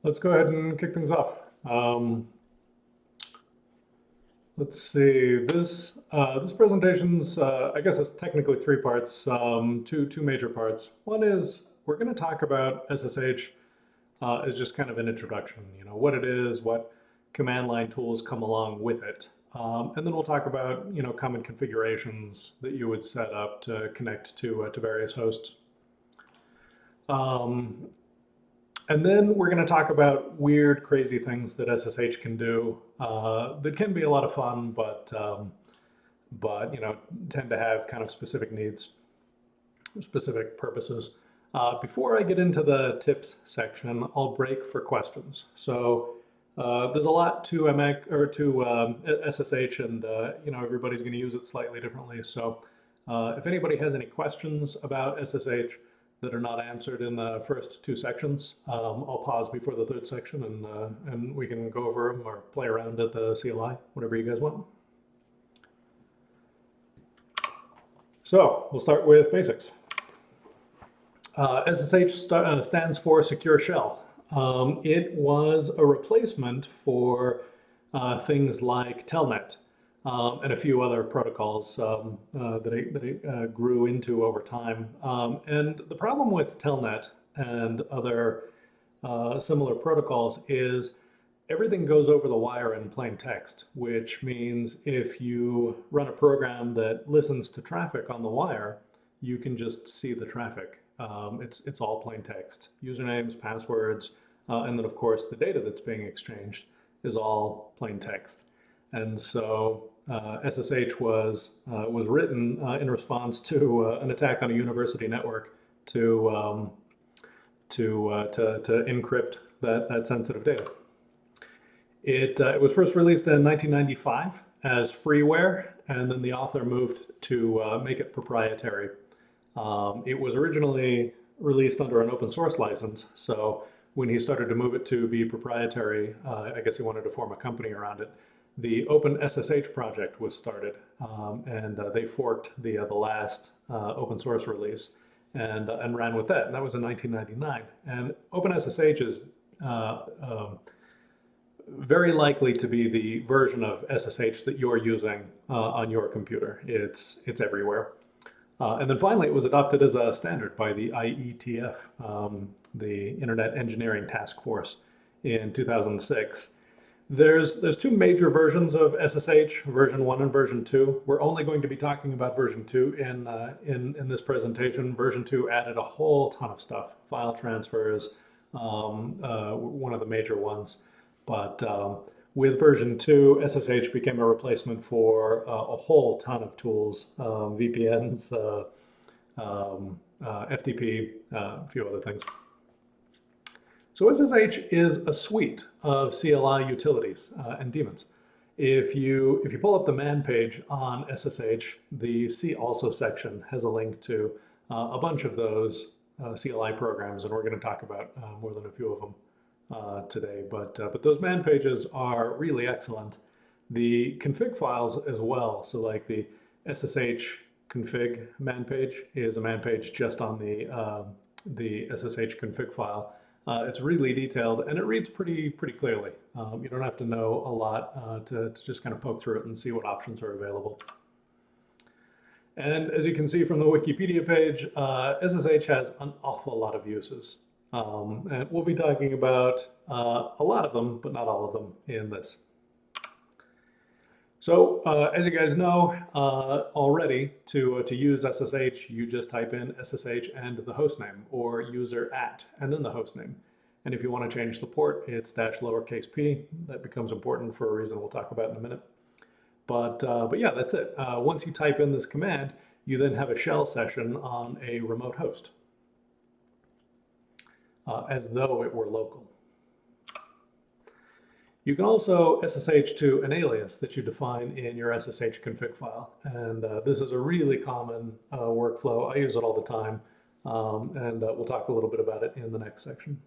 Let's go ahead and kick things off. Let's see. This presentation's I guess it's technically three parts, two major parts. One is we're going to talk about SSH as just kind of an introduction. You know what it is, what command line tools come along with it, and then we'll talk about common configurations that you would set up to connect to various hosts. And then we're going to talk about weird, crazy things that SSH can do that can be a lot of fun, but tend to have kind of specific needs, specific purposes. Before I get into the tips section, I'll break for questions. So there's a lot to SSH, and everybody's going to use it slightly differently. So if anybody has any questions about SSH that are not answered in the first two sections, I'll pause before the third section, and we can go over them or play around at the CLI, whatever you guys want. So we'll start with basics. SSH stands for Secure Shell. It was a replacement for things like Telnet and a few other protocols that it grew into over time. And the problem with Telnet and other similar protocols is everything goes over the wire in plain text, which means if you run a program that listens to traffic on the wire, you can just see the traffic. It's all plain text, usernames, passwords, and then of course the data that's being exchanged is all plain text. And so SSH was written in response to an attack on a university network to encrypt that sensitive data. It was first released in 1995 as freeware, and then the author moved to make it proprietary. It was originally released under an open source license, so when he started to move it to be proprietary, I guess he wanted to form a company around it. The Open SSH project was started, and they forked the last open source release and ran with that, and that was in 1999. And Open SSH is very likely to be the version of SSH that you're using on your computer. It's everywhere. And then finally, it was adopted as a standard by the IETF, the Internet Engineering Task Force, in 2006. There's two major versions of SSH, version 1 and version 2. We're only going to be talking about version 2 in this presentation. Version 2 added a whole ton of stuff, file transfers, one of the major ones. But with version 2, SSH became a replacement for a whole ton of tools, VPNs, FTP, a few other things. So SSH is a suite of CLI utilities and daemons. If you pull up the man page on SSH, the See Also section has a link to a bunch of those CLI programs, and we're going to talk about more than a few of them today. But those man pages are really excellent. The config files as well. So like the SSH config man page is a man page just on the SSH config file. It's really detailed, and it reads pretty clearly. You don't have to know a lot to just kind of poke through it and see what options are available. And as you can see from the Wikipedia page, SSH has an awful lot of uses. And we'll be talking about a lot of them, but not all of them in this. So as you guys know already, to use SSH, you just type in SSH and the hostname, or user at, and then the hostname. And if you want to change the port, it's --p. That becomes important for a reason we'll talk about in a minute. But yeah, that's it. Once you type in this command, you then have a shell session on a remote host, as though it were local. You can also SSH to an alias that you define in your SSH config file. And this is a really common workflow. I use it all the time. And we'll talk a little bit about it in the next section.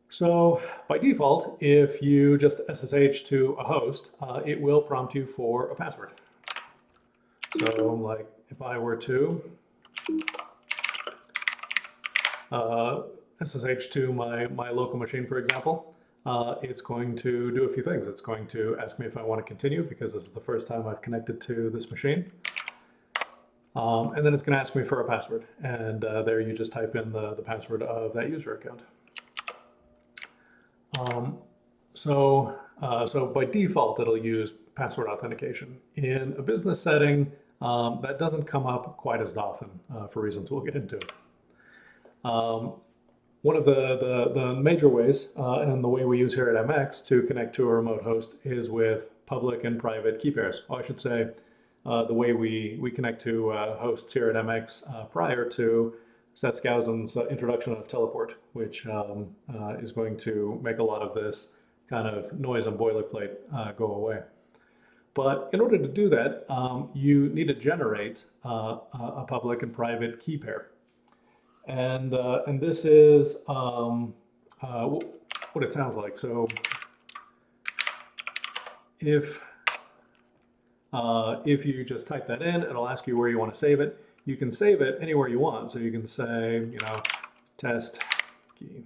So by default, if you just SSH to a host, it will prompt you for a password. So like if I were to SSH to my local machine, for example, it's going to do a few things. It's going to ask me if I want to continue because this is the first time I've connected to this machine. And then it's going to ask me for a password. And there you just type in the password of that user account. So by default, it'll use password authentication. In a business setting, that doesn't come up quite as often for reasons we'll get into. One of the major ways, and the way we use here at MX to connect to a remote host is with public and private key pairs. Or I should say, the way we connect to hosts here at MX prior to Seth Skousen's introduction of teleport, which is going to make a lot of this kind of noise and boilerplate go away. But in order to do that, you need to generate a public and private key pair. And this is what it sounds like. So if you just type that in, it'll ask you where you want to save it. You can save it anywhere you want. So you can say, test key.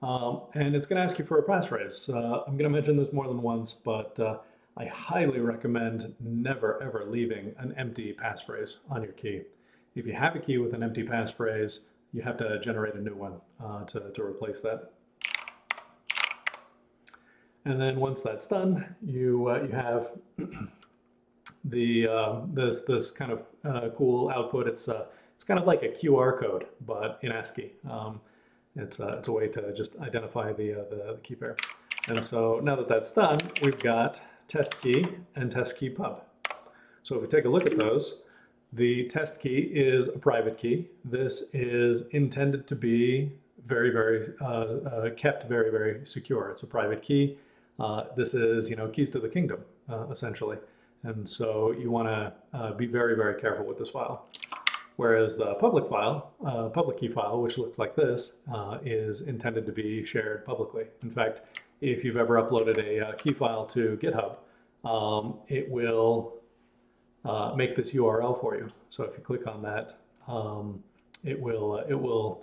And it's going to ask you for a passphrase. I'm going to mention this more than once, but I highly recommend never, ever leaving an empty passphrase on your key. If you have a key with an empty passphrase, you have to generate a new one to replace that. And then once that's done, you have this kind of cool output. It's kind of like a QR code, but in ASCII. It's a way to just identify the key pair. And so now that that's done, we've got test key and test key pub. So if we take a look at those, the test key is a private key. This is intended to be very, very kept very, very secure. It's a private key. This is, keys to the kingdom, essentially. And so you want to be very, very careful with this file. Whereas the public file, public key file, which looks like this, is intended to be shared publicly. In fact, if you've ever uploaded a key file to GitHub, it will make this URL for you. So if you click on that, it will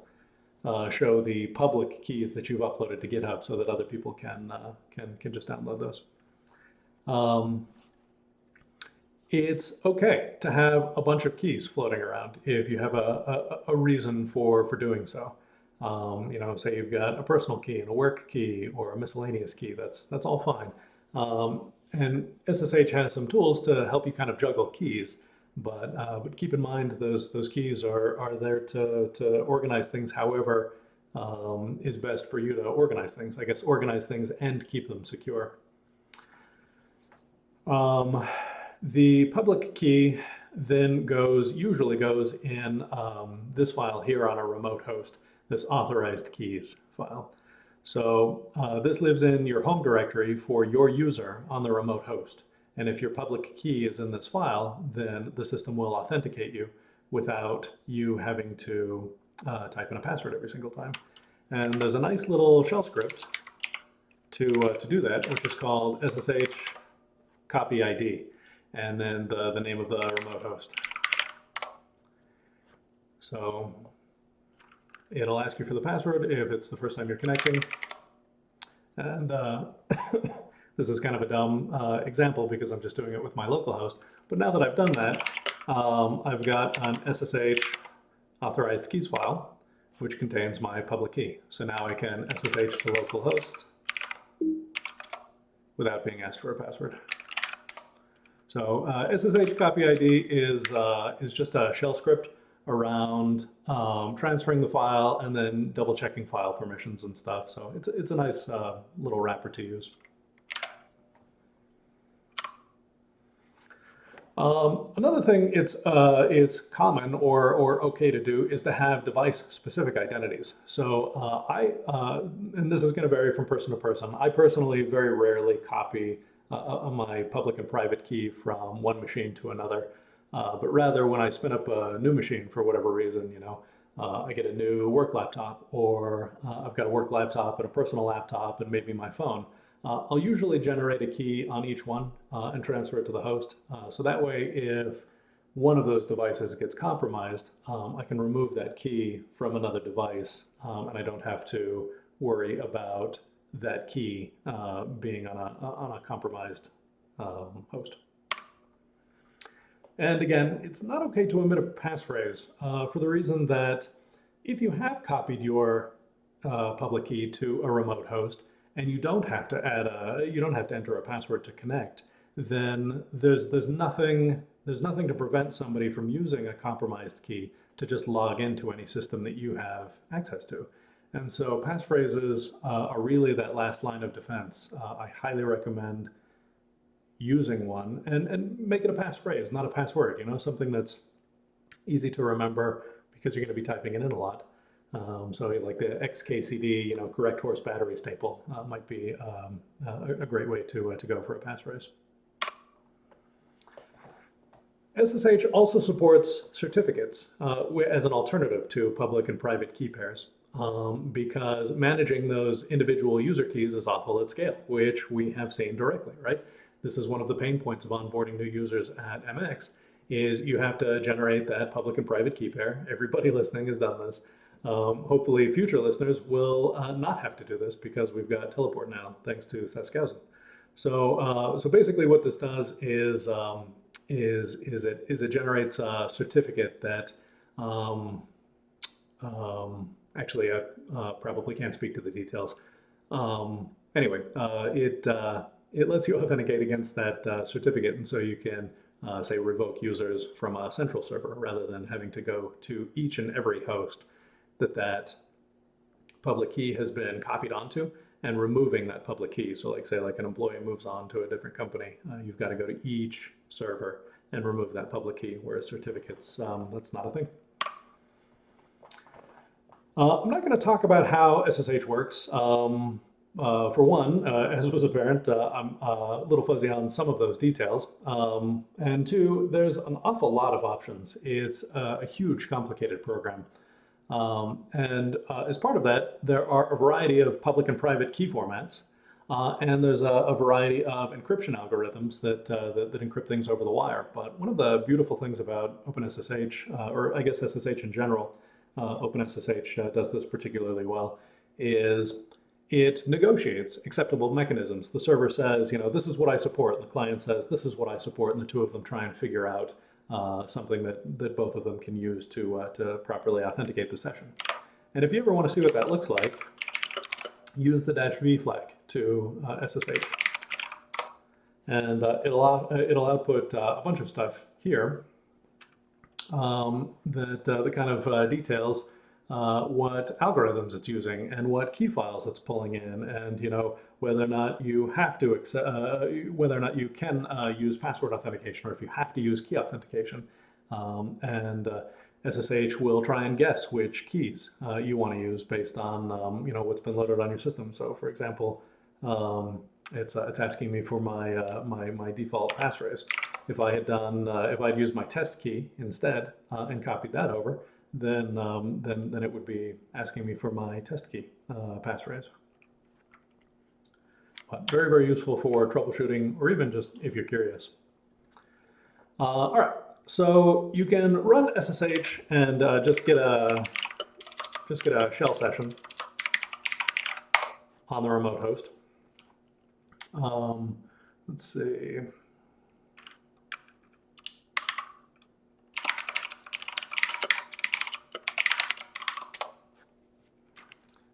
show the public keys that you've uploaded to GitHub so that other people can just download those. It's okay to have a bunch of keys floating around if you have a reason for doing so. Say you've got a personal key and a work key or a miscellaneous key. That's all fine. And SSH has some tools to help you kind of juggle keys, but keep in mind those keys are there to organize things however is best for you to organize things. I guess organize things and keep them secure. The public key then usually goes in this file here on a remote host, this authorized keys file. So this lives in your home directory for your user on the remote host. And if your public key is in this file, then the system will authenticate you without you having to type in a password every single time. And there's a nice little shell script to do that, which is called SSH copy ID, and then the name of the remote host. So it'll ask you for the password if it's the first time you're connecting. And this is kind of a dumb example because I'm just doing it with my local host. But now that I've done that, I've got an SSH authorized keys file, which contains my public key. So now I can SSH to localhost without being asked for a password. So SSH copy ID is just a shell script around transferring the file and then double checking file permissions and stuff. So it's a nice little wrapper to use. Another thing it's common or okay to do is to have device-specific identities. So and this is going to vary from person to person. I personally very rarely copy my public and private key from one machine to another. But rather, when I spin up a new machine for whatever reason, I get a new work laptop, or I've got a work laptop and a personal laptop and maybe my phone. I'll usually generate a key on each one and transfer it to the host. So that way, if one of those devices gets compromised, I can remove that key from another device, and I don't have to worry about that key being on a compromised host. And again, it's not okay to omit a passphrase for the reason that if you have copied your public key to a remote host and you don't have to enter a password to connect, then there's nothing to prevent somebody from using a compromised key to just log into any system that you have access to. And so passphrases are really that last line of defense. I highly recommend using one and make it a passphrase, not a password, something that's easy to remember because you're going to be typing it in a lot. So like the XKCD, correct horse battery staple might be a great way to go for a passphrase. SSH also supports certificates as an alternative to public and private key pairs because managing those individual user keys is awful at scale, which we have seen directly, right? This is one of the pain points of onboarding new users at MX, is you have to generate that public and private key pair. Everybody listening has done this. Hopefully future listeners will not have to do this because we've got teleport now, thanks to Saskousen. So basically what this does is it generates a certificate that actually I probably can't speak to the details. Anyway, it lets you authenticate against that certificate, and so you can say revoke users from a central server rather than having to go to each and every host that public key has been copied onto and removing that public key. So like say like an employee moves on to a different company, you've got to go to each server and remove that public key, whereas certificates, that's not a thing. I'm not going to talk about how SSH works. For one, as was apparent, I'm a little fuzzy on some of those details. And two, there's an awful lot of options. It's a huge, complicated program. And as part of that, there are a variety of public and private key formats. And there's a variety of encryption algorithms that encrypt things over the wire. But one of the beautiful things about OpenSSH, or I guess SSH in general, OpenSSH does this particularly well, is it negotiates acceptable mechanisms. The server says, this is what I support, and the client says, this is what I support, and the two of them try and figure out something that both of them can use to properly authenticate the session. And if you ever want to see what that looks like, use the -v flag to SSH. And it'll output a bunch of stuff here that kind of details what algorithms it's using and what key files it's pulling in, and whether or not you have to whether or not you can use password authentication, or if you have to use key authentication. And SSH will try and guess which keys you want to use based on what's been loaded on your system. So for example, it's asking me for my default passphrase. If I had if I'd used my test key instead and copied that over, then it would be asking me for my test key passphrase. But very, very useful for troubleshooting, or even just if you're curious. All right, so you can run SSH and just get a shell session on the remote host. Let's see.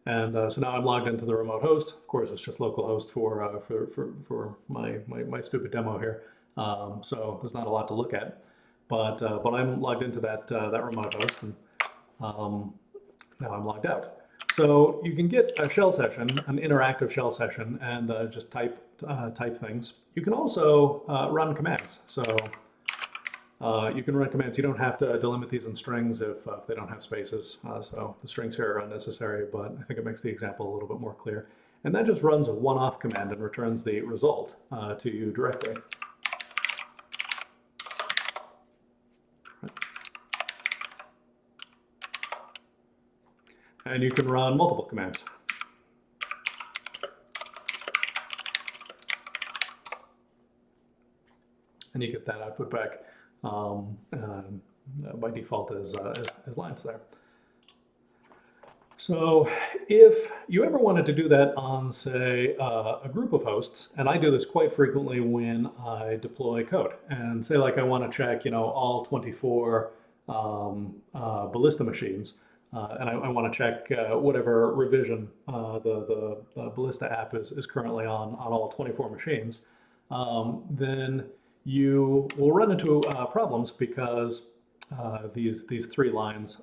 And so now I'm logged into the remote host. Of course, it's just localhost for my stupid demo here. So there's not a lot to look at, but I'm logged into that remote host, and now I'm logged out. So you can get a shell session, an interactive shell session, and just type things. You can also run commands. So you can run commands. You don't have to delimit these in strings if they don't have spaces. So the strings here are unnecessary, but I think it makes the example a little bit more clear. And that just runs a one-off command and returns the result to you directly. And you can run multiple commands. And you get that output back. by default as lines there. So if you ever wanted to do that on, say, a group of hosts, and I do this quite frequently when I deploy code, and say like I want to check, all 24 Ballista machines, and I want to check whatever revision the Ballista app is currently on all 24 machines, then you will run into problems because these three lines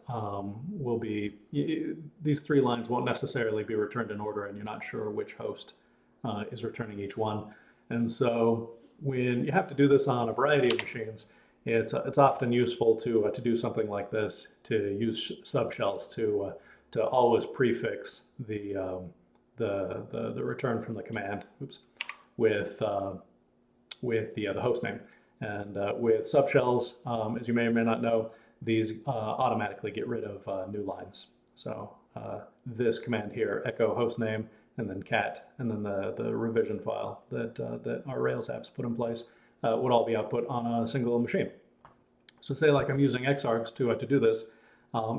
these three lines won't necessarily be returned in order, and you're not sure which host is returning each one. And so when you have to do this on a variety of machines, it's often useful to do something like this, to use subshells to always prefix the return from the command, with the host name. And with subshells, as you may or may not know, these automatically get rid of new lines. So this command here, echo hostname, and then cat, and then the revision file that our Rails apps put in place would all be output on a single machine. So say like I'm using xargs to do this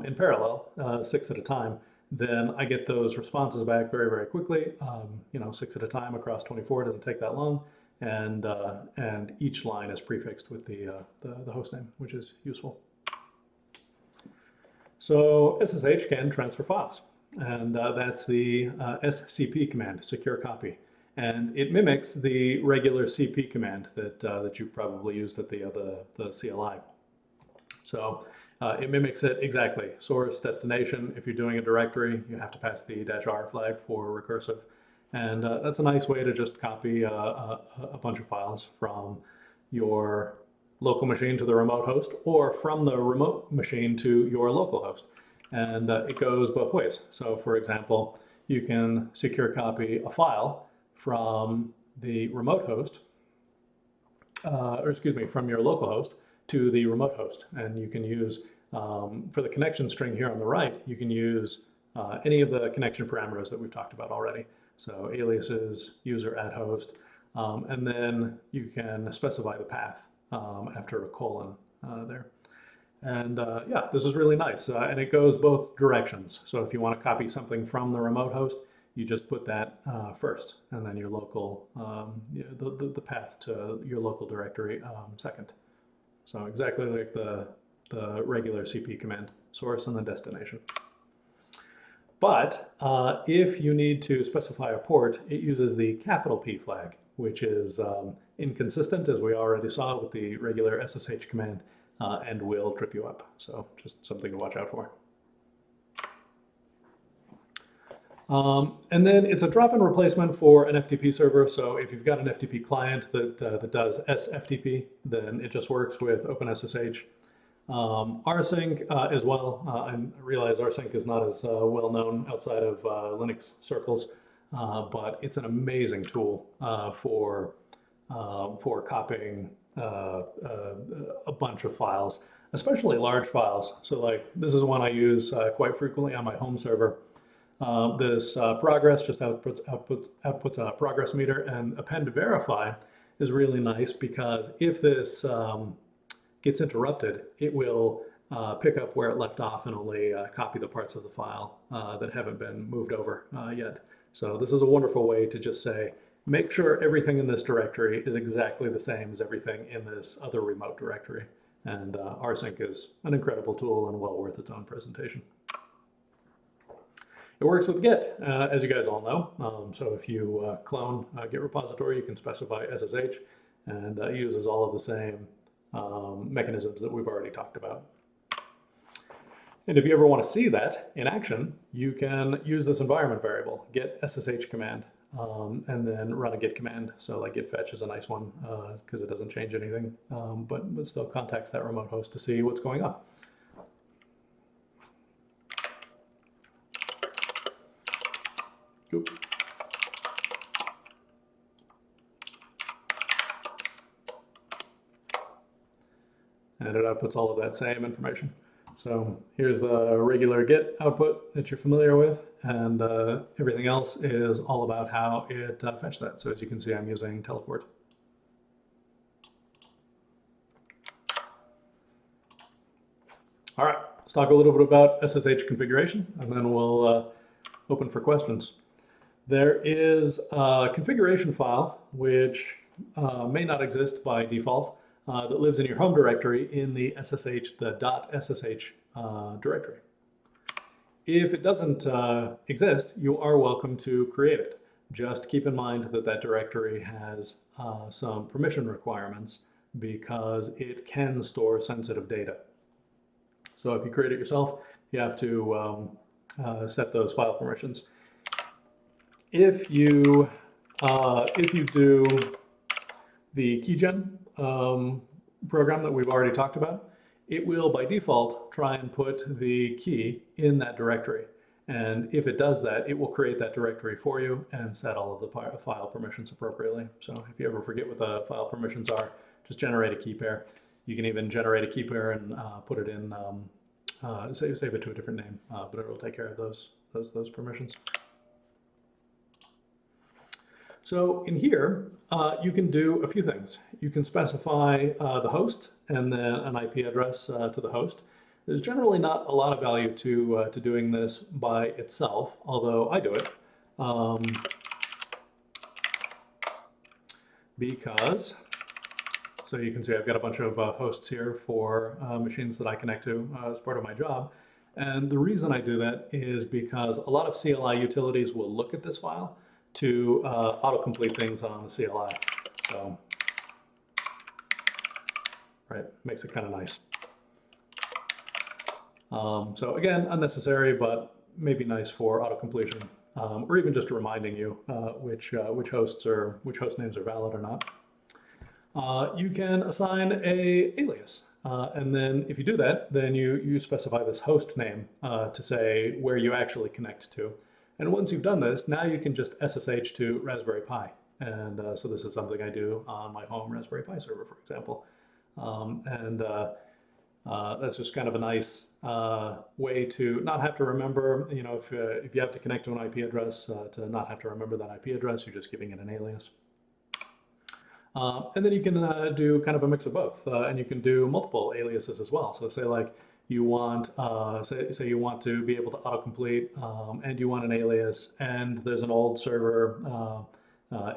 in parallel, 6 at a time, then I get those responses back very, very quickly. 6 at a time across 24 doesn't take that long. And each line is prefixed with the host name, which is useful. So SSH can transfer files, and that's the SCP command, secure copy, and it mimics the regular CP command that you've probably used at the CLI. So it mimics it exactly. Source, destination. If you're doing a directory, you have to pass the -r flag for recursive. And that's a nice way to just copy a bunch of files from your local machine to the remote host, or from the remote machine to your local host. And it goes both ways. So for example, you can secure copy a file from the remote host, from your local host to the remote host. And you can use, for the connection string here on the right, you can use any of the connection parameters that we've talked about already. So aliases, user at host, and then you can specify the path after a colon there. And yeah, this is really nice. And it goes both directions. So if you want to copy something from the remote host, you just put that first, and then your local, the path to your local directory second. So exactly like the regular CP command, source and then destination. But if you need to specify a port, it uses the capital P flag, which is inconsistent, as we already saw with the regular SSH command, and will trip you up. So just something to watch out for. And then it's a drop-in replacement for an FTP server. So if you've got an FTP client that does SFTP, then it just works with OpenSSH. rsync as well. I realize rsync is not as well known outside of Linux circles, but it's an amazing tool for copying a bunch of files, especially large files. So like this is one I use quite frequently on my home server. This progress just outputs a progress meter, and append to verify is really nice because if this gets interrupted, it will pick up where it left off and only copy the parts of the file that haven't been moved over yet. So this is a wonderful way to just say, make sure everything in this directory is exactly the same as everything in this other remote directory. And rsync is an incredible tool and well worth its own presentation. It works with Git, as you guys all know. So if you clone a Git repository, you can specify SSH, and it uses all of the same mechanisms that we've already talked about. And if you ever want to see that in action, you can use this environment variable, git SSH command, and then run a git command. So like git fetch is a nice one because it doesn't change anything, but still contacts that remote host to see what's going on. Oop. And it outputs all of that same information. So here's the regular Git output that you're familiar with, and everything else is all about how it fetched that. So as you can see, I'm using teleport. let's talk a little bit about SSH configuration, and then we'll open for questions. There is a configuration file which may not exist by default that lives in your home directory in the SSH, the .ssh directory. If it doesn't exist, you are welcome to create it. Just keep in mind that that directory has some permission requirements because it can store sensitive data. So if you create it yourself, you have to set those file permissions. If you do the keygen program that we've already talked about, it will by default try and put the key in that directory. And if it does that, it will create that directory for you and set all of the file permissions appropriately. So if you ever forget what the file permissions are, just generate a key pair. You can even generate a key pair and put it in, save it to a different name, but it will take care of those permissions. So in here, you can do a few things. You can specify the host and then an IP address to the host. There's generally not a lot of value to doing this by itself, although I do it because, so you can see I've got a bunch of hosts here for machines that I connect to as part of my job. And the reason I do that is because a lot of CLI utilities will look at this file to autocomplete things on the CLI. So, right, makes it kind of nice. So again, unnecessary, but maybe nice for autocompletion, or even just reminding you which host names are valid or not. You can assign a alias, and then if you do that, then you specify this host name to say where you actually connect to. And once you've done this, now you can just SSH to Raspberry Pi. And so this is something I do on my home Raspberry Pi server, for example. That's just kind of a nice way to not have to remember, you know, if you have to connect to an IP address, to not have to remember that IP address, you're just giving it an alias. And then you can do kind of a mix of both, and you can do multiple aliases as well. So say like you want, say you want to be able to autocomplete, and you want an alias, and there's an old server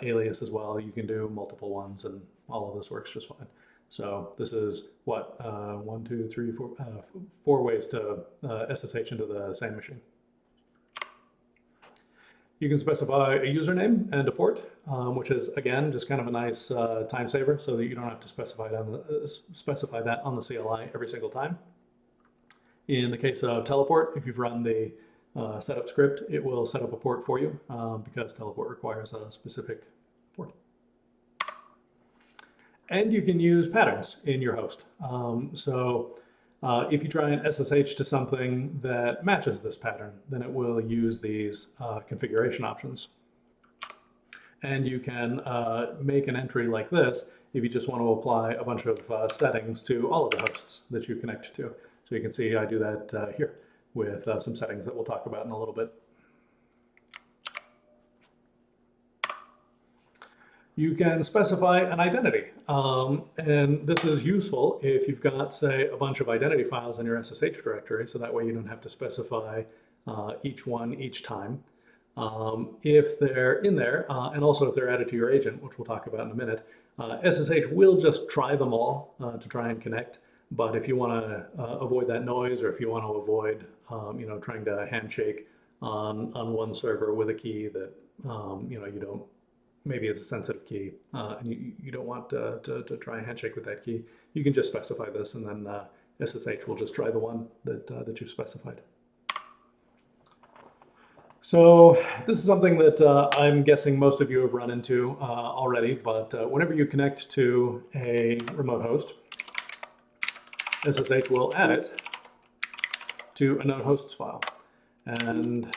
alias as well. You can do multiple ones, and all of this works just fine. So this is what, 1, 2, 3, 4, 4 ways to SSH into the same machine. You can specify a username and a port, which is, again, just kind of a nice time saver so that you don't have to specify that on the CLI every single time. In the case of teleport, if you've run the setup script, it will set up a port for you because teleport requires a specific port. And you can use patterns in your host. If you try and SSH to something that matches this pattern, then it will use these configuration options. And you can make an entry like this if you just want to apply a bunch of settings to all of the hosts that you connect to. So you can see I do that here with some settings that we'll talk about in a little bit. You can specify an identity, and this is useful if you've got, say, a bunch of identity files in your SSH directory, so that way you don't have to specify each one each time. If they're in there, and also if they're added to your agent, which we'll talk about in a minute, SSH will just try them all to try and connect. But if you want to avoid that noise, or if you want to avoid, you know, trying to handshake on one server with a key that you know, you don't. Maybe it's a sensitive key, and you don't want to try and handshake with that key, you can just specify this, and then SSH will just try the one that you've specified. So this is something that I'm guessing most of you have run into already, but whenever you connect to a remote host, SSH will add it to a known hosts file. And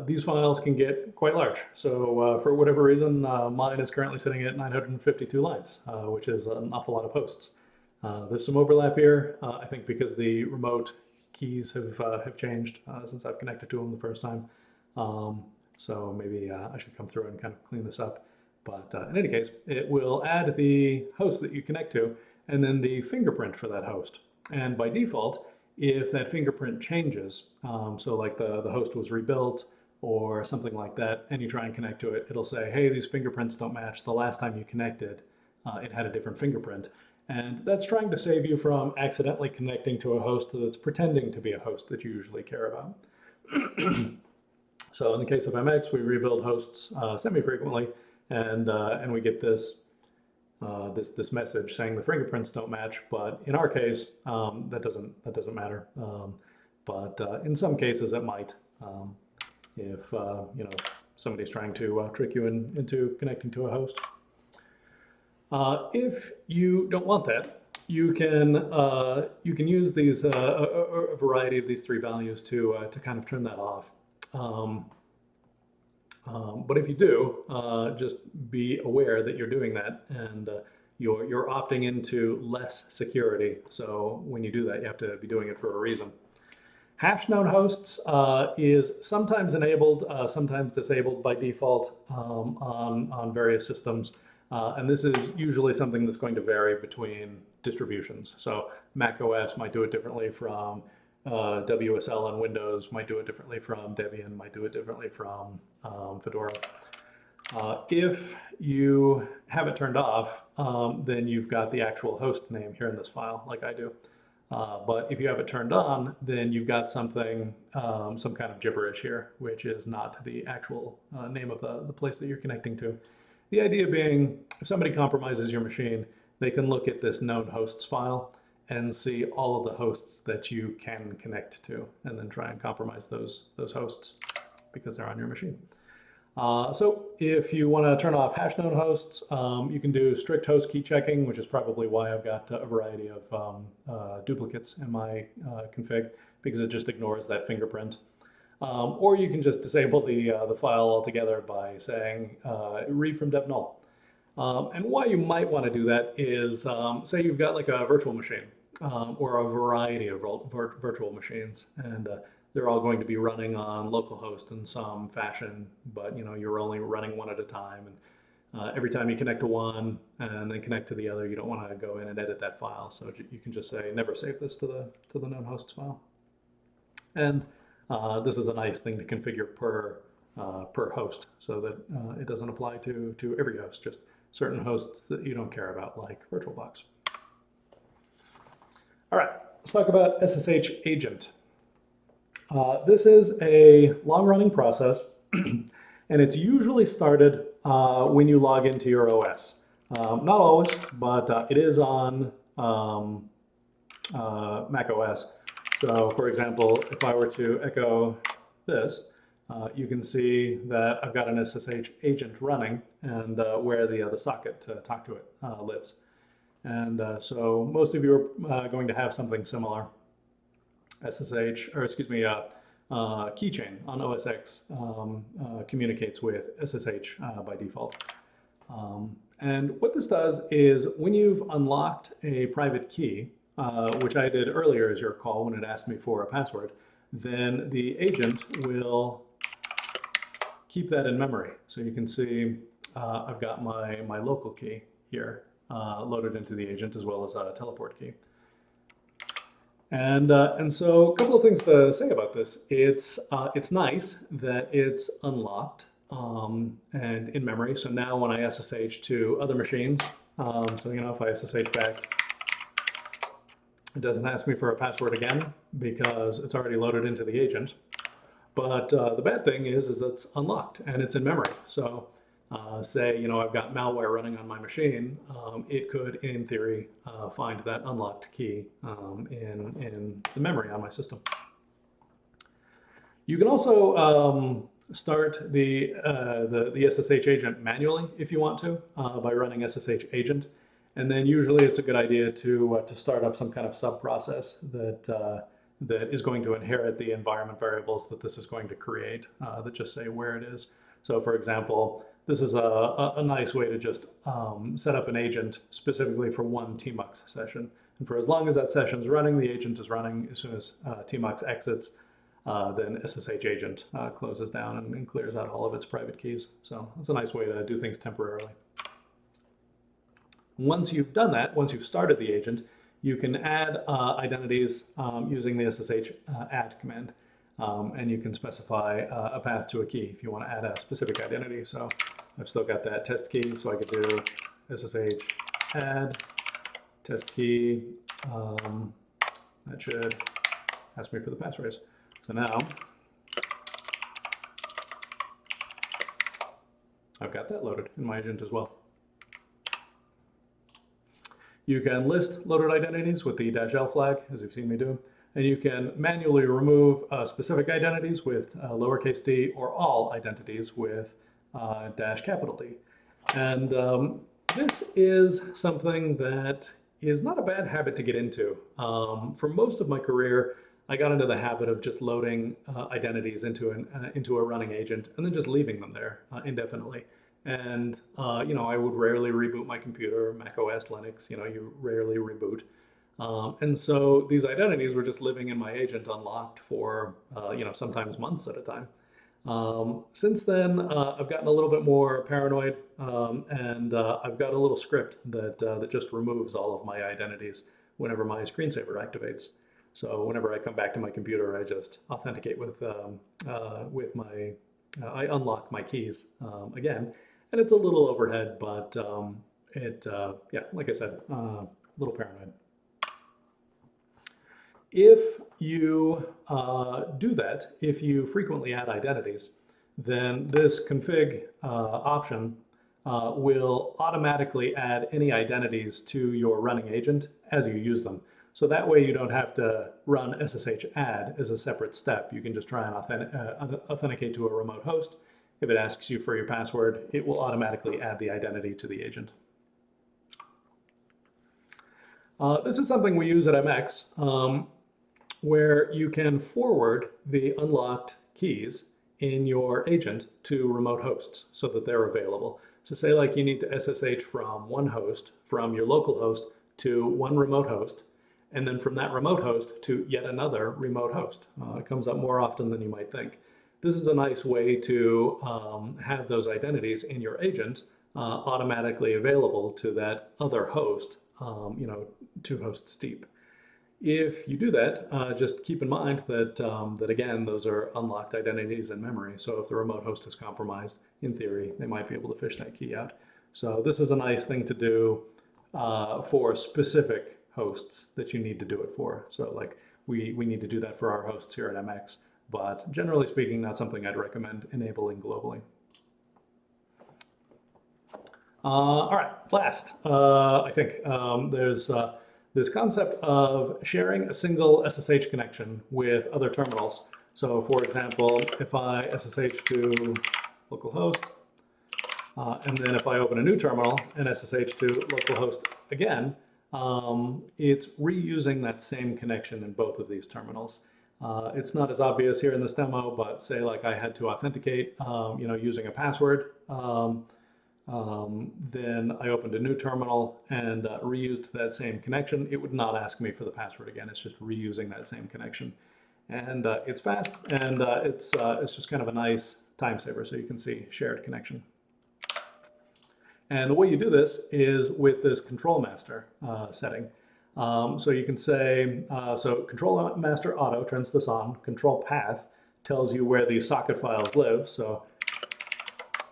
these files can get quite large. So for whatever reason, mine is currently sitting at 952 lines, which is an awful lot of hosts. There's some overlap here, I think because the remote keys have changed since I've connected to them the first time. So maybe I should come through and kind of clean this up. But in any case, it will add the host that you connect to and then the fingerprint for that host. And by default, if that fingerprint changes, so like the host was rebuilt or something like that, and you try and connect to it, it'll say, hey, these fingerprints don't match. The last time you connected, it had a different fingerprint. And that's trying to save you from accidentally connecting to a host that's pretending to be a host that you usually care about. So in the case of MX, we rebuild hosts semi-frequently, and we get this this message saying the fingerprints don't match. But in our case, that doesn't matter. But in some cases, it might. If somebody's trying to trick you into connecting to a host. If you don't want that, you can use these a variety of these three values to kind of turn that off. But if you do, just be aware that you're doing that, and you're opting into less security. So when you do that, you have to be doing it for a reason. Hash known hosts is sometimes enabled, sometimes disabled by default on various systems. And this is usually something that's going to vary between distributions. So Mac OS might do it differently from WSL on Windows, might do it differently from Debian, might do it differently from Fedora. If you have it turned off, then you've got the actual host name here in this file, like I do. But if you have it turned on, then you've got something, some kind of gibberish here, which is not the actual name of the place that you're connecting to. The idea being, if somebody compromises your machine, they can look at this known hosts file and see all of the hosts that you can connect to, and then try and compromise those hosts because they're on your machine. So if you want to turn off hash known hosts, you can do strict host key checking, which is probably why I've got a variety of duplicates in my config, because it just ignores that fingerprint. Or you can just disable the file altogether by saying read from dev null. And why you might want to do that is, say you've got like a virtual machine or a variety of virtual machines, and they're all going to be running on localhost in some fashion, but you're only running one at a time. And every time you connect to one and then connect to the other, you don't want to go in and edit that file. So you can just say never save this to the known hosts file. And this is a nice thing to configure per host, so that it doesn't apply to every host, just certain hosts that you don't care about, like VirtualBox. All right, let's talk about SSH agent. This is a long-running process, and it's usually started when you log into your OS. Not always, but it is on Mac OS. So for example, if I were to echo this, you can see that I've got an SSH agent running, and where the socket to talk to it lives. And so most of you are going to have something similar. SSH, or excuse me, keychain on OS X communicates with SSH by default. And what this does is, when you've unlocked a private key, which I did earlier, as you recall, when it asked me for a password, then the agent will keep that in memory. So you can see I've got my local key here loaded into the agent, as well as a teleport key. And so a couple of things to say about this. It's nice that it's unlocked and in memory. So now when I SSH to other machines, so if I SSH back, it doesn't ask me for a password again because it's already loaded into the agent. But the bad thing is it's unlocked and it's in memory. So say, I've got malware running on my machine, it could, in theory, find that unlocked key in the memory on my system. You can also start the SSH agent manually if you want to by running SSH agent. And then usually it's a good idea to start up some kind of sub-process that is going to inherit the environment variables that this is going to create that just say where it is. So for example, this is a nice way to just set up an agent specifically for one tmux session. And for as long as that session is running, the agent is running. As soon as tmux exits, then SSH agent closes down and clears out all of its private keys. So that's a nice way to do things temporarily. Once you've done that, once you've started the agent, you can add identities using the SSH add command. And you can specify a path to a key if you want to add a specific identity. So I've still got that test key, so I could do SSH add test key. That should ask me for the passphrase. So now I've got that loaded in my agent as well. You can list loaded identities with the -L flag, as you've seen me do, and you can manually remove specific identities with lowercase d or all identities with -D. And this is something that is not a bad habit to get into. For most of my career, I got into the habit of just loading identities into a running agent and then just leaving them there indefinitely. And I would rarely reboot my computer, Mac OS, Linux. You rarely reboot. And so these identities were just living in my agent unlocked for sometimes months at a time. Since then, I've gotten a little bit more paranoid, and I've got a little script that just removes all of my identities whenever my screensaver activates. So whenever I come back to my computer, I just authenticate with I unlock my keys again, and it's a little overhead, but like I said, a little paranoid. If you do that, if you frequently add identities, then this config option will automatically add any identities to your running agent as you use them. So that way you don't have to run SSH add as a separate step. You can just try and authenticate to a remote host. If it asks you for your password, it will automatically add the identity to the agent. This is something we use at MX, where you can forward the unlocked keys in your agent to remote hosts so that they're available. So say like you need to SSH from one host, from your local host to one remote host, and then from that remote host to yet another remote host. It comes up more often than you might think. This is a nice way to have those identities in your agent automatically available to that other host, 2 hosts deep. If you do that, just keep in mind that, that again, those are unlocked identities in memory. So if the remote host is compromised, in theory, they might be able to fish that key out. So this is a nice thing to do for specific hosts that you need to do it for. So like we need to do that for our hosts here at MX, but generally speaking, not something I'd recommend enabling globally. All right, last, I think there's this concept of sharing a single SSH connection with other terminals. So for example, if I SSH to localhost, and then if I open a new terminal and SSH to localhost again, it's reusing that same connection in both of these terminals. It's not as obvious here in this demo, but say like I had to authenticate, using a password, then I opened a new terminal and reused that same connection. It would not ask me for the password again. It's just reusing that same connection. And it's fast, and it's just kind of a nice time saver, so you can see shared connection. And the way you do this is with this control master setting. So you can say, so control master auto turns this on, control path tells you where these socket files live. So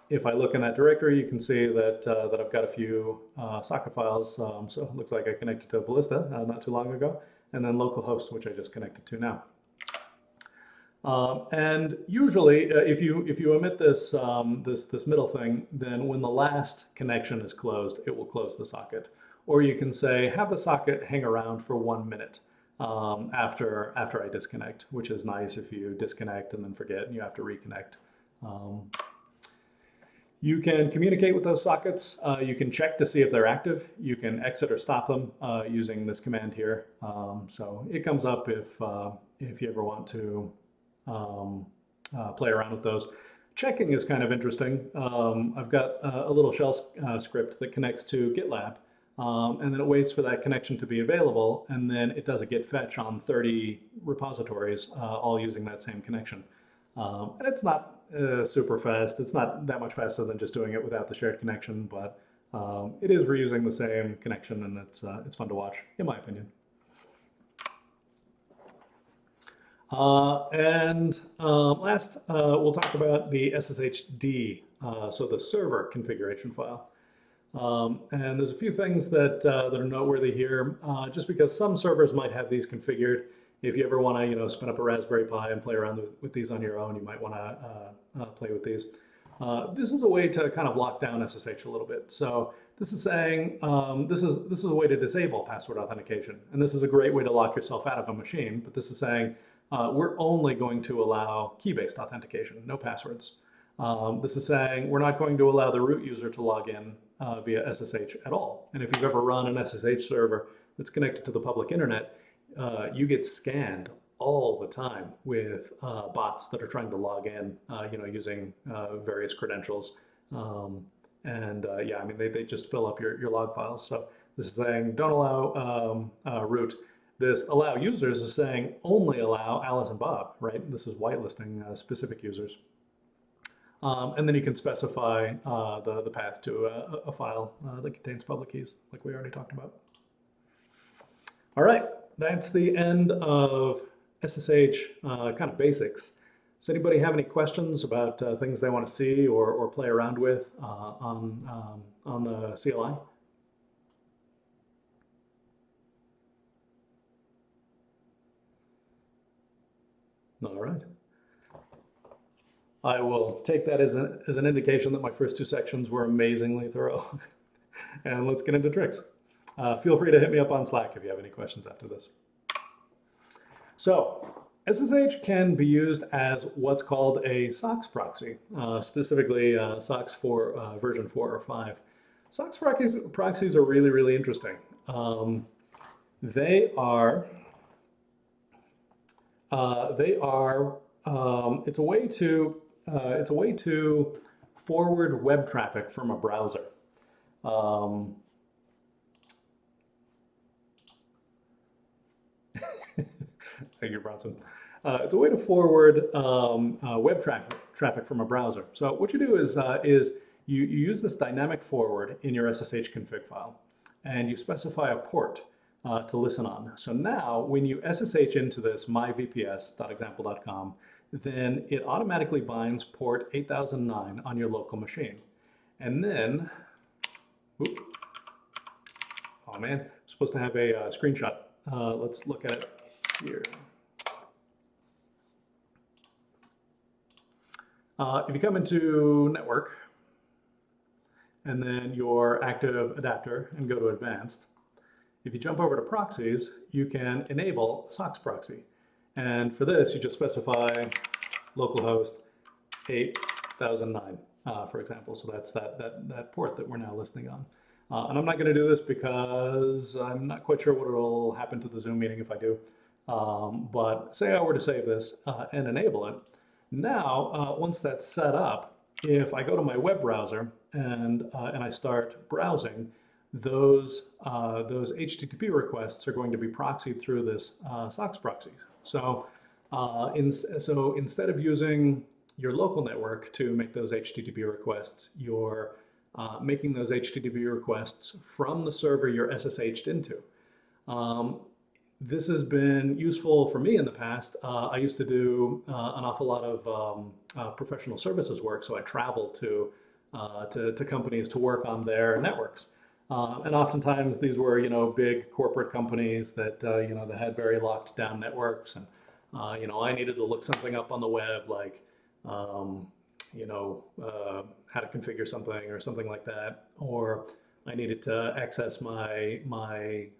if I look in that directory, you can see that, that I've got a few socket files. So it looks like I connected to Ballista not too long ago, and then localhost, which I just connected to now. And usually, if you omit this this middle thing, then when the last connection is closed, it will close the socket. Or you can say, have the socket hang around for 1 minute after I disconnect, which is nice if you disconnect and then forget and you have to reconnect. You can communicate with those sockets. You can check to see if they're active. You can exit or stop them using this command here. So it comes up if you ever want to play around with those. Checking is kind of interesting. I've got a little shell script that connects to GitLab, and then it waits for that connection to be available, and then it does a git fetch on 30 repositories, all using that same connection. And it's not super fast. It's not that much faster than just doing it without the shared connection, but it is reusing the same connection, and it's fun to watch, in my opinion. Last, we'll talk about the SSHD, so the server configuration file. And there's a few things that are noteworthy here, just because some servers might have these configured. If you ever want to, spin up a Raspberry Pi and play around with these on your own, you might want to play with these. This is a way to kind of lock down SSH a little bit. So this is saying this is a way to disable password authentication, and this is a great way to lock yourself out of a machine. But this is saying we're only going to allow key-based authentication, no passwords. This is saying we're not going to allow the root user to log in via SSH at all. And if you've ever run an SSH server that's connected to the public internet, you get scanned all the time with bots that are trying to log in, using various credentials. Yeah, I mean, they just fill up your log files. So this is saying don't allow root. This allow users is saying only allow Alice and Bob, right? This is whitelisting specific users. And then you can specify the path to a file that contains public keys, like we already talked about. All right, that's the end of SSH kind of basics. Does anybody have any questions about things they want to see or play around with on the CLI? All right. I will take that as an indication that my first two sections were amazingly thorough. And let's get into tricks. Feel free to hit me up on Slack if you have any questions after this. So SSH can be used as what's called a SOCKS proxy, specifically SOCKS for version 4 or 5. SOCKS proxies are really, really interesting. They are it's a way to forward web traffic from a browser. Thank you, Bronson. It's a way to forward web traffic from a browser. So what you do is you use this dynamic forward in your SSH config file, and you specify a port to listen on. So now when you SSH into this myvps.example.com, then it automatically binds port 8009 on your local machine. And then, oh man, I'm supposed to have a screenshot. Let's look at it here. If you come into network and then your active adapter and go to advanced, if you jump over to proxies, you can enable SOCKS proxy. And for this, you just specify localhost 8009, for example. So that's that port that we're now listening on. And I'm not going to do this because I'm not quite sure what will happen to the Zoom meeting if I do. But say I were to save this and enable it. Now, once that's set up, if I go to my web browser and I start browsing, those HTTP requests are going to be proxied through this SOCKS proxy. So, so instead of using your local network to make those HTTP requests, you're making those HTTP requests from the server you're SSH'd into. This has been useful for me in the past. I used to do an awful lot of professional services work, so I traveled to companies to work on their networks. And oftentimes these were, big corporate companies that, that had very locked down networks. And, I needed to look something up on the web, like, how to configure something or something like that. Or I needed to access my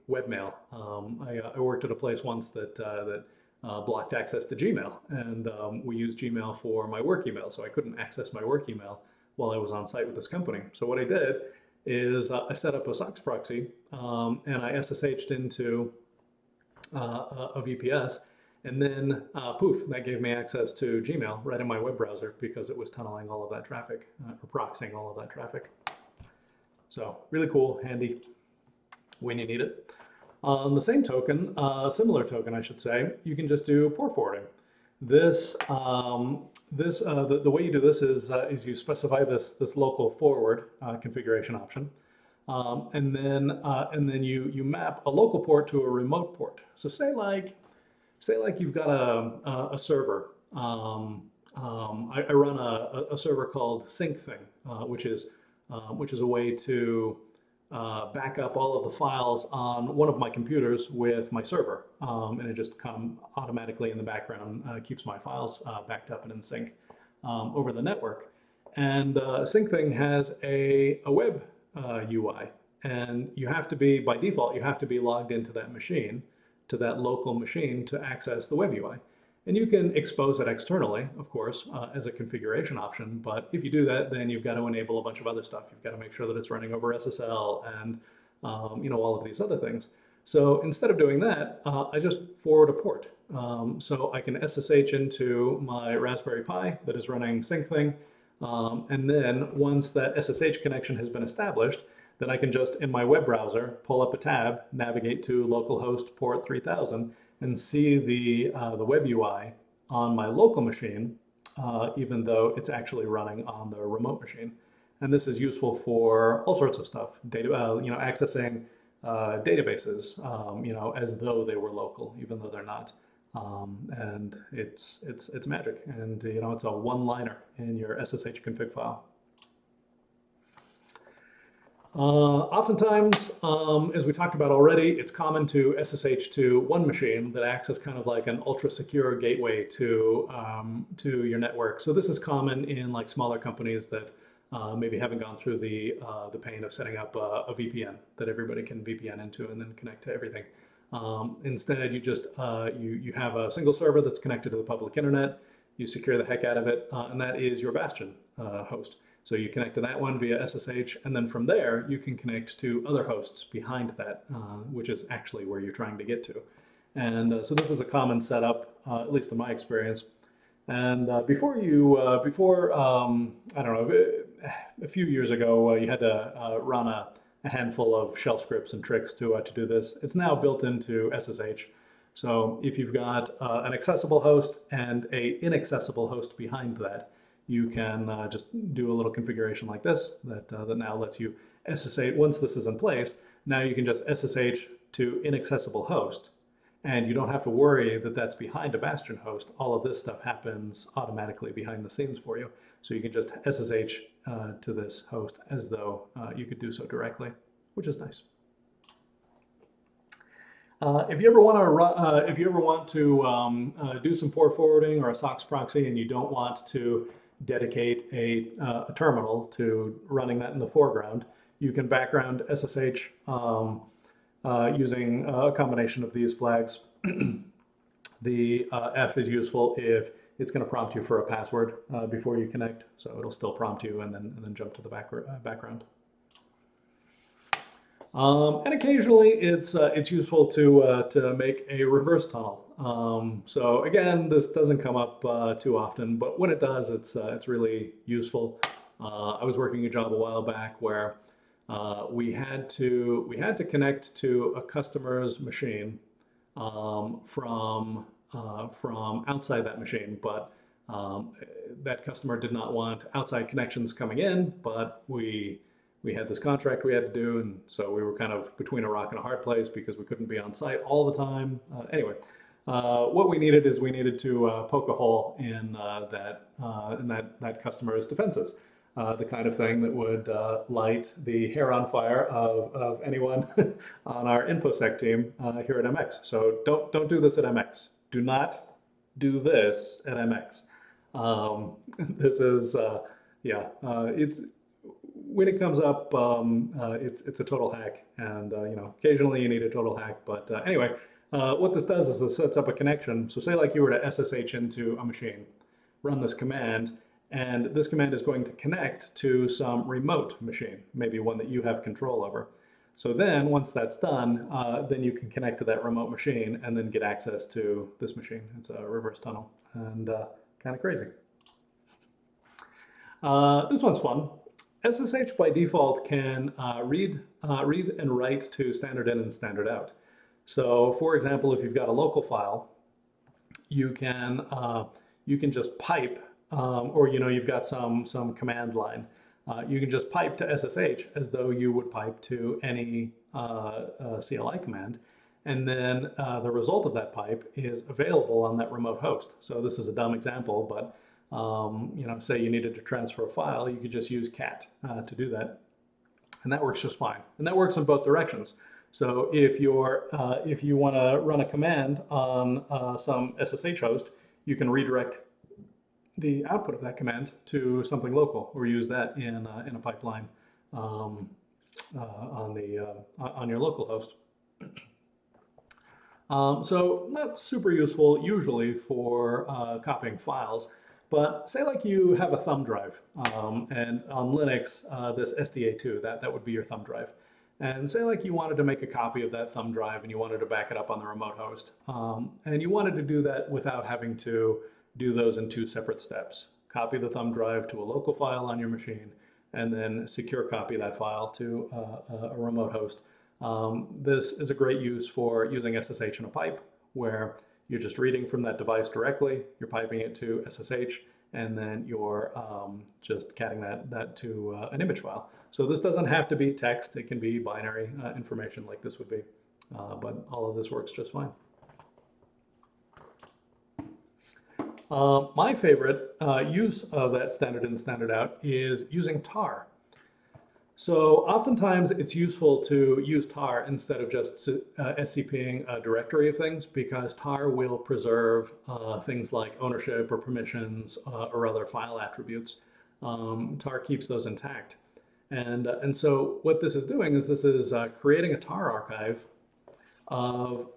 webmail. I worked at a place once that blocked access to Gmail. And we used Gmail for my work email. So I couldn't access my work email while I was on site with this company. So what I did is I set up a SOCKS proxy and I SSH'd into a VPS, and then poof, that gave me access to Gmail right in my web browser because it was tunneling all of that traffic, or proxying all of that traffic. So really cool, handy when you need it. On the same token, similar token I should say, you can just do port forwarding. This the way you do this is you specify this local forward configuration option, and then you map a local port to a remote port. So say say like you've got a server. I run a server called SyncThing, which is a way to back up all of the files on one of my computers with my server, and it just kind of automatically in the background keeps my files backed up and in sync over the network. And SyncThing has a web UI, and you have to be, by default, you have to be logged into that machine, to that local machine, to access the web UI. And you can expose it externally, of course, as a configuration option. But if you do that, then you've got to enable a bunch of other stuff. You've got to make sure that it's running over SSL and all of these other things. So instead of doing that, I just forward a port. So I can SSH into my Raspberry Pi that is running SyncThing. And then once that SSH connection has been established, then I can just, in my web browser, pull up a tab, navigate to localhost port 3000, and see the web UI on my local machine, even though it's actually running on the remote machine. And this is useful for all sorts of stuff, accessing databases, as though they were local, even though they're not. And it's magic, and it's a one-liner in your SSH config file. Oftentimes, as we talked about already, it's common to SSH to one machine that acts as kind of like an ultra-secure gateway to your network. So this is common in like smaller companies that maybe haven't gone through the pain of setting up a VPN that everybody can VPN into and then connect to everything. Instead, you just you have a single server that's connected to the public internet. You secure the heck out of it, and that is your Bastion host. So you connect to that one via SSH, and then from there, you can connect to other hosts behind that, which is actually where you're trying to get to. And so this is a common setup, at least in my experience. And before I don't know, a few years ago, you had to run a handful of shell scripts and tricks to do this. It's now built into SSH. So if you've got an accessible host and an inaccessible host behind that, you can just do a little configuration like this that now lets you SSH. Once this is in place, now you can just SSH to inaccessible host, and you don't have to worry that that's behind a Bastion host. All of this stuff happens automatically behind the scenes for you. So you can just SSH to this host as though you could do so directly, which is nice. If you ever want to do some port forwarding or a SOCKS proxy, and you don't want to dedicate a terminal to running that in the foreground, you can background SSH using a combination of these flags. The F is useful if it's going to prompt you for a password before you connect, so it'll still prompt you and then jump to the background. And occasionally it's useful to make a reverse tunnel. So again, this doesn't come up too often, but when it does, it's really useful. I was working a job a while back where we had to connect to a customer's machine from outside that machine, but that customer did not want outside connections coming in, but we had this contract we had to do, and so we were kind of between a rock and a hard place because we couldn't be on site all the time. Anyway, what we needed to poke a hole in that customer's defenses, the kind of thing that would light the hair on fire of anyone on our InfoSec team here at MX. So don't do this at MX. Do not do this at MX. This is it's. When it comes up, it's a total hack, and occasionally you need a total hack. But anyway, what this does is it sets up a connection. So say like you were to SSH into a machine, run this command, and this command is going to connect to some remote machine, maybe one that you have control over. So then once that's done, then you can connect to that remote machine and then get access to this machine. It's a reverse tunnel, and kind of crazy. This one's fun. SSH by default can read and write to standard in and standard out. So for example, if you've got a local file, you can just pipe, or you've got some command line. You can just pipe to SSH as though you would pipe to any CLI command, and then the result of that pipe is available on that remote host. So this is a dumb example, but say you needed to transfer a file, you could just use cat to do that, and that works just fine. And that works in both directions. So if you want to run a command on some SSH host, you can redirect the output of that command to something local, or use that in a pipeline on your local host. So that's super useful usually for copying files. But say like you have a thumb drive, and on Linux, this SDA2, that would be your thumb drive. And say like you wanted to make a copy of that thumb drive and you wanted to back it up on the remote host. And you wanted to do that without having to do those in two separate steps. Copy the thumb drive to a local file on your machine, and then secure copy that file to a remote host. This is a great use for using SSH in a pipe, where you're just reading from that device directly, you're piping it to SSH, and then you're just catting that to an image file. So this doesn't have to be text, it can be binary information like this would be, but all of this works just fine. My favorite use of that standard in, standard out is using tar. So oftentimes it's useful to use tar instead of just SCPing a directory of things, because tar will preserve things like ownership or permissions or other file attributes. Tar keeps those intact. And so what this is doing is this is creating a tar archive of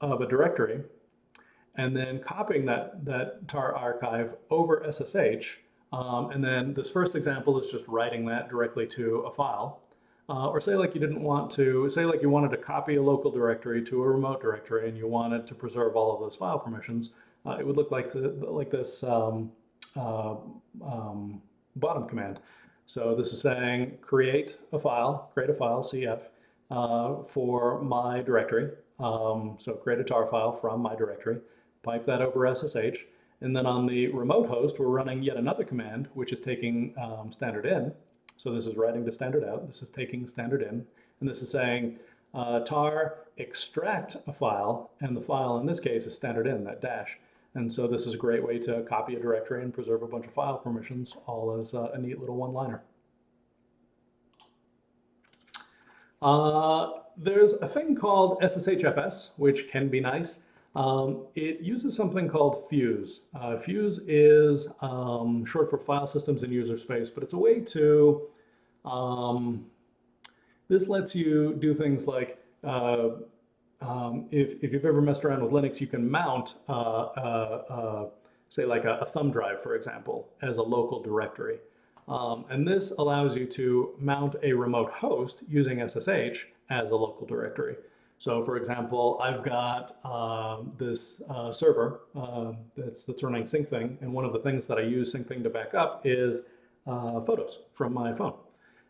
a directory, and then copying that tar archive over SSH. And then this first example is just writing that directly to a file. Or say like you didn't want to, say like you wanted to copy a local directory to a remote directory and you wanted to preserve all of those file permissions, it would look like this bottom command. So this is saying create a file, CF, for my directory. So create a tar file from my directory, pipe that over SSH, and then on the remote host, we're running yet another command, which is taking standard in. So this is writing to standard out, this is taking standard in, and this is saying tar extract a file, and the file in this case is standard in, that dash. And so this is a great way to copy a directory and preserve a bunch of file permissions, all as a neat little one-liner. There's a thing called SSHFS, which can be nice. It uses something called Fuse. Fuse is short for File Systems and User Space, but it's a way to, this lets you do things like, if you've ever messed around with Linux, you can mount, say like a thumb drive, for example, as a local directory. And this allows you to mount a remote host using SSH as a local directory. So for example, I've got this server that's running SyncThing, and one of the things that I use SyncThing to back up is photos from my phone.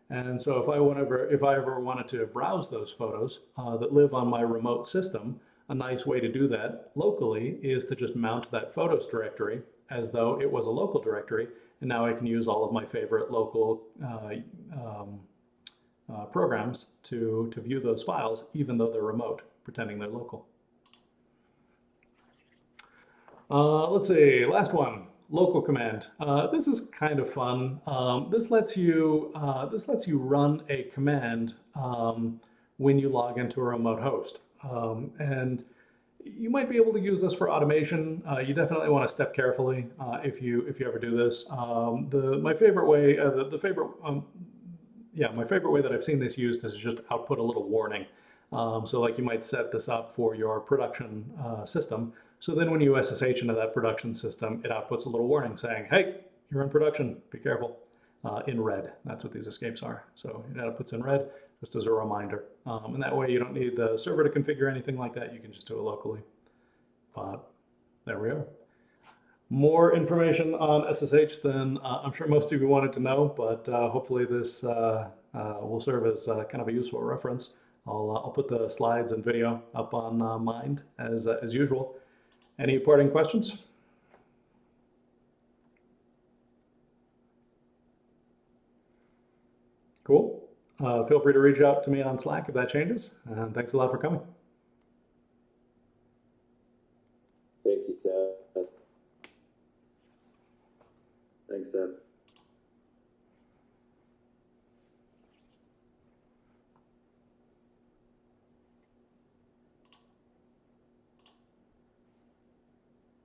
And so if I ever wanted to browse those photos that live on my remote system, a nice way to do that locally is to just mount that photos directory as though it was a local directory, and now I can use all of my favorite local programs to view those files, even though they're remote, pretending they're local. Let's see, last one, local command. This is kind of fun. This lets you run a command when you log into a remote host. And you might be able to use this for automation. You definitely want to step carefully if you ever do this. My favorite way, my favorite way that I've seen this used is just output a little warning. So like you might set this up for your production system. So then when you SSH into that production system, it outputs a little warning saying, hey, you're in production, be careful, in red. That's what these escapes are. So it outputs in red just as a reminder. And that way you don't need the server to configure anything like that. You can just do it locally. But there we are. More information on SSH than I'm sure most of you wanted to know, but hopefully this will serve as kind of a useful reference. I'll put the slides and video up on Mind as usual. Any parting questions? Cool. Feel free to reach out to me on Slack if that changes, and thanks a lot for coming. is that